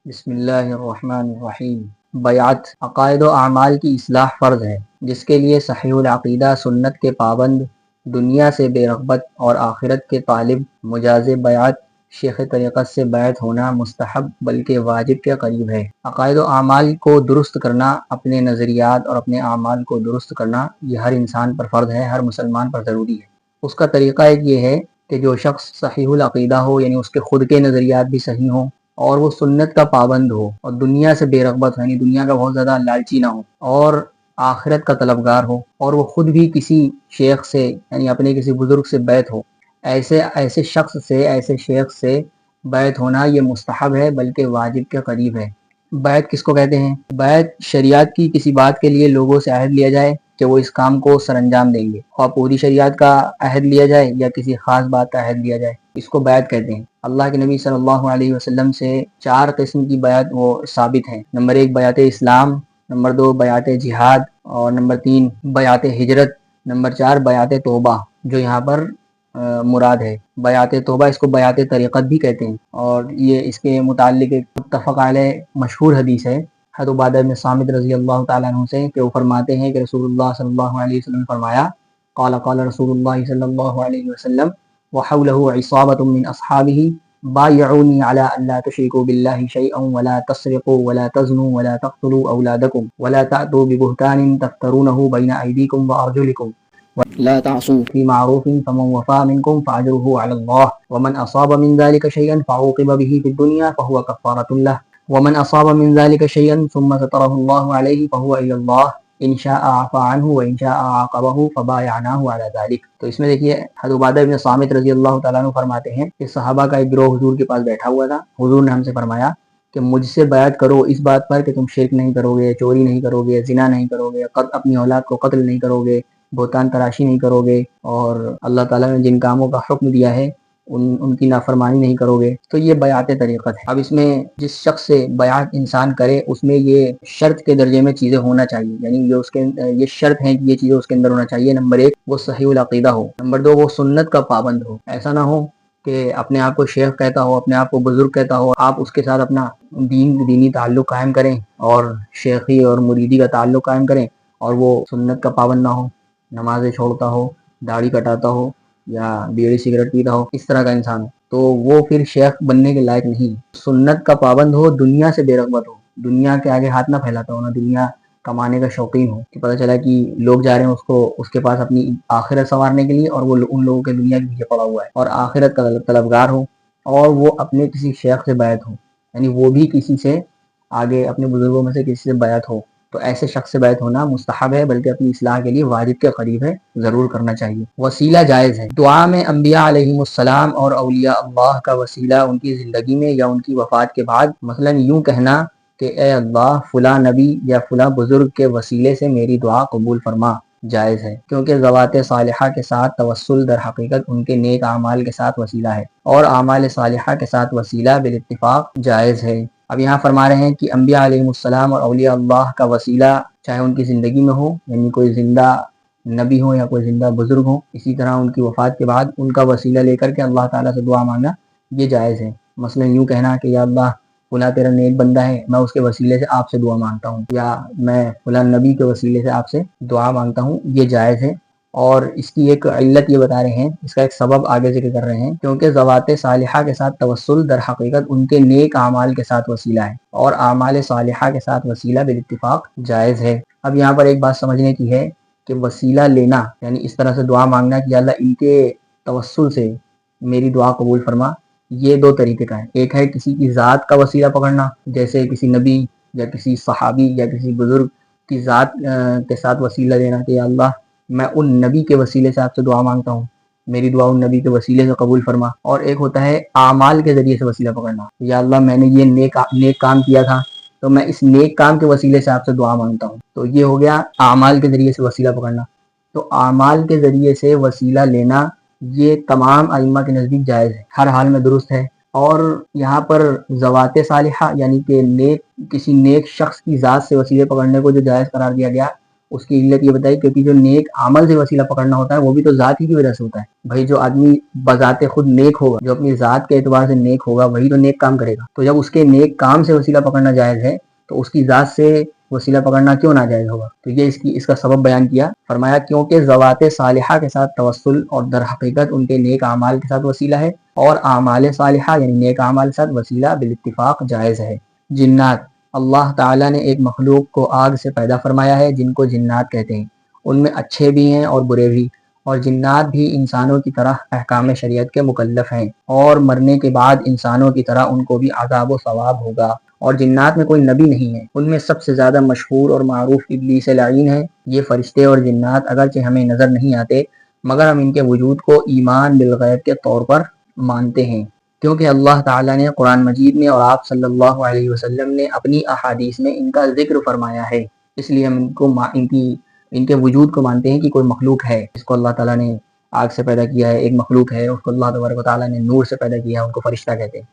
بسم اللہ الرحمن الرحیم۔ بیعت عقائد و اعمال کی اصلاح فرض ہے، جس کے لیے صحیح العقیدہ سنت کے پابند، دنیا سے بے رغبت اور آخرت کے طالب مجاز بیعت شیخ طریقت سے بیعت ہونا مستحب بلکہ واجب کے قریب ہے۔ عقائد و اعمال کو درست کرنا، اپنے نظریات اور اپنے اعمال کو درست کرنا، یہ ہر انسان پر فرض ہے، ہر مسلمان پر ضروری ہے۔ اس کا طریقہ ایک یہ ہے کہ جو شخص صحیح العقیدہ ہو، یعنی اس کے خود کے نظریات بھی صحیح ہوں، اور وہ سنت کا پابند ہو، اور دنیا سے بے رغبت ہو، یعنی دنیا کا بہت زیادہ لالچی نہ ہو، اور آخرت کا طلبگار ہو، اور وہ خود بھی کسی شیخ سے یعنی اپنے کسی بزرگ سے بیعت ہو۔ ایسے شیخ سے بیعت ہونا یہ مستحب ہے بلکہ واجب کے قریب ہے۔ بیعت کس کو کہتے ہیں؟ بیعت شریعت کی کسی بات کے لیے لوگوں سے عہد لیا جائے کہ وہ اس کام کو سر انجام دیں گے، اور پوری شریعت کا عہد لیا جائے یا کسی خاص بات کا عہد لیا جائے، اس کو بیعت کہتے ہیں۔ اللہ کے نبی صلی اللہ علیہ وسلم سے 4 قسم کی بیعت وہ ثابت ہیں۔ نمبر 1 بیعت اسلام، نمبر 2 بیعت جہاد، اور نمبر 3 بیعت ہجرت، نمبر 4 بیعت توبہ، جو یہاں پر مراد ہے۔ بیعت توبہ اس کو بیعت طریقت بھی کہتے ہیں، اور یہ اس کے متعلق ایک متفق علیہ مشہور حدیث ہے حضرت عبادہ بن صامت رضی اللہ تعالیٰ عنہ سے، کہ وہ فرماتے ہیں کہ رسول اللہ صلی اللہ علیہ وسلم نے فرمایا، قال رسول اللہ صلی اللہ علیہ وسلم وحوله عصابة من أصحابه بايعوني على أن لا تشركوا بالله شيئا ولا تسرقوا ولا تزنوا ولا تقتلوا أولادكم ولا تأتوا ببهتان تفترونه بين أيديكم وأرجلكم لا تعصوا في معروف فمن وفى منكم فأجره على الله ومن أصاب من ذلك شيئا فعوقب به في الدنيا فهو كفارة له ومن أصاب من ذلك شيئا ثم ستره الله عليه فهو إلى الله ان شاء عفا عنہ و ان شاء عاقبہ فبایعناہ علی ذلک۔ تو اس میں دیکھیے حضرت عبادہ بن صامت رضی اللہ تعالیٰ عنہ فرماتے ہیں کہ صحابہ کا ایک گروہ حضور کے پاس بیٹھا ہوا تھا، حضور نے ہم سے فرمایا کہ مجھ سے بیعت کرو اس بات پر کہ تم شرک نہیں کرو گے، چوری نہیں کرو گے، زنا نہیں کرو گے، اپنی اولاد کو قتل نہیں کرو گے، بہتان تراشی نہیں کرو گے، اور اللہ تعالیٰ نے جن کاموں کا حکم دیا ہے ان کی نافرمانی نہیں کرو گے۔ تو یہ بیعت طریقت ہے۔ اب اس میں جس شخص سے بیعت انسان کرے، اس میں یہ شرط کے درجے میں چیزیں ہونا چاہیے، یعنی یہ شرط ہیں کہ یہ چیزیں اس کے اندر ہونا چاہیے۔ نمبر 1 وہ صحیح العقیدہ ہو، نمبر 2 وہ سنت کا پابند ہو۔ ایسا نہ ہو کہ اپنے آپ کو شیخ کہتا ہو، اپنے آپ کو بزرگ کہتا ہو، آپ اس کے ساتھ اپنا دینی تعلق قائم کریں اور شیخی اور مریدی کا تعلق قائم کریں، اور وہ سنت کا پابند نہ ہو، نمازیں چھوڑتا ہو، داڑھی کٹاتا ہو، یا بیڑی سگریٹ پیتا ہو، اس طرح کا انسان ہو، تو وہ پھر شیخ بننے کے لائق نہیں۔ سنت کا پابند ہو، دنیا سے بے رغبت ہو، دنیا کے آگے ہاتھ نہ پھیلاتا ہو، نہ دنیا کمانے کا شوقین ہو، کہ پتہ چلا کہ لوگ جا رہے ہیں اس کے پاس اپنی آخرت سنوارنے کے لیے، اور وہ ان لوگوں کے دنیا کے پیچھے پڑا ہوا ہے، اور آخرت کا طلبگار ہو، اور وہ اپنے کسی شیخ سے بیعت ہو، یعنی وہ بھی کسی سے آگے اپنے بزرگوں میں سے کسی سے بیعت ہو، تو ایسے شخص سے بیعت ہونا مستحب ہے بلکہ اپنی اصلاح کے لیے واجب کے قریب ہے، ضرور کرنا چاہیے۔ وسیلہ جائز ہے۔ دعا میں انبیاء علیہم السلام اور اولیاء اللہ کا وسیلہ ان کی زندگی میں یا ان کی وفات کے بعد، مثلا یوں کہنا کہ اے اللہ فلاں نبی یا فلاں بزرگ کے وسیلے سے میری دعا قبول فرما، جائز ہے، کیونکہ ذوات صالحہ کے ساتھ توسل در حقیقت ان کے نیک اعمال کے ساتھ وسیلہ ہے، اور اعمال صالحہ کے ساتھ وسیلہ بالاتفاق جائز ہے۔ اب یہاں فرما رہے ہیں کہ انبیاء علیہ السلام اور اولیاء اللہ کا وسیلہ چاہے ان کی زندگی میں ہو، یعنی کوئی زندہ نبی ہو یا کوئی زندہ بزرگ ہو، اسی طرح ان کی وفات کے بعد ان کا وسیلہ لے کر کے اللہ تعالیٰ سے دعا مانگنا یہ جائز ہے۔ مثلا یوں کہنا کہ یا اللہ فلاں تیرا نیک بندہ ہے، میں اس کے وسیلے سے آپ سے دعا مانگتا ہوں، یا میں فلاں نبی کے وسیلے سے آپ سے دعا مانگتا ہوں، یہ جائز ہے۔ اور اس کی ایک علت یہ بتا رہے ہیں، اس کا ایک سبب آگے ذکر کر رہے ہیں، کیونکہ ذوات صالحہ کے ساتھ توسل در حقیقت ان کے نیک اعمال کے ساتھ وسیلہ ہے، اور اعمال صالحہ کے ساتھ وسیلہ بالاتفاق جائز ہے۔ اب یہاں پر ایک بات سمجھنے کی ہے کہ وسیلہ لینا یعنی اس طرح سے دعا مانگنا کہ یا اللہ ان کے توسل سے میری دعا قبول فرما، یہ 2 طریقے کا ہے۔ ایک ہے کسی کی ذات کا وسیلہ پکڑنا، جیسے کسی نبی یا کسی صحابی یا کسی بزرگ کی ذات کے ساتھ وسیلہ لینا کہ یا اللہ میں ان نبی کے وسیلے سے آپ سے دعا مانگتا ہوں، میری دعا ان نبی کے وسیلے سے قبول فرما۔ اور ایک ہوتا ہے اعمال کے ذریعے سے وسیلہ پکڑنا، یا اللہ میں نے یہ نیک کام کیا تھا، تو میں اس نیک کام کے وسیلے سے آپ سے دعا مانگتا ہوں، تو یہ ہو گیا اعمال کے ذریعے سے وسیلہ پکڑنا۔ تو اعمال کے ذریعے سے وسیلہ لینا یہ تمام ائمہ کے نزدیک جائز ہے، ہر حال میں درست ہے۔ اور یہاں پر ذوات صالحہ یعنی کہ کسی نیک شخص کی ذات سے وسیلے پکڑنے کو جو جائز قرار دیا گیا، اس کی علت یہ بتائی کیونکہ جو نیک عمل سے وسیلہ پکڑنا ہوتا ہے وہ بھی تو ذات ہی کی وجہ سے ہوتا ہے. بھائی جو آدمی بذات خود نیک ہوگا، جو اپنی ذات کے اعتبار سے نیک ہوگا، وہی تو نیک کام کرے گا. تو جب اس کے نیک کام سے وسیلہ پکڑنا جائز ہے تو اس کی ذات سے وسیلہ پکڑنا کیوں ناجائز ہوگا؟ تو یہ اس کا سبب بیان کیا. فرمایا کیونکہ ذوات صالحہ کے ساتھ توسل اور در حقیقت ان کے نیک اعمال کے ساتھ وسیلہ ہے، اور اعمال صالحہ یعنی نیک اعمال کے ساتھ وسیلہ بالاتفاق جائز ہے. جنات، اللہ تعالیٰ نے ایک مخلوق کو آگ سے پیدا فرمایا ہے جن کو جنات کہتے ہیں. ان میں اچھے بھی ہیں اور برے بھی، اور جنات بھی انسانوں کی طرح احکام شریعت کے مکلف ہیں، اور مرنے کے بعد انسانوں کی طرح ان کو بھی عذاب و ثواب ہوگا. اور جنات میں کوئی نبی نہیں ہے. ان میں سب سے زیادہ مشہور اور معروف ابلیس لعین ہے. یہ فرشتے اور جنات اگرچہ ہمیں نظر نہیں آتے مگر ہم ان کے وجود کو ایمان بالغیب کے طور پر مانتے ہیں، کیونکہ اللہ تعالیٰ نے قرآن مجید میں اور آپ صلی اللہ علیہ وسلم نے اپنی احادیث میں ان کا ذکر فرمایا ہے. اس لیے ہم ان کے وجود کو مانتے ہیں کہ کوئی مخلوق ہے جس کو اللہ تعالیٰ نے آگ سے پیدا کیا ہے. ایک مخلوق ہے، اس کو اللہ تبارک و تعالیٰ نے نور سے پیدا کیا ہے، ان کو فرشتہ کہتے ہیں.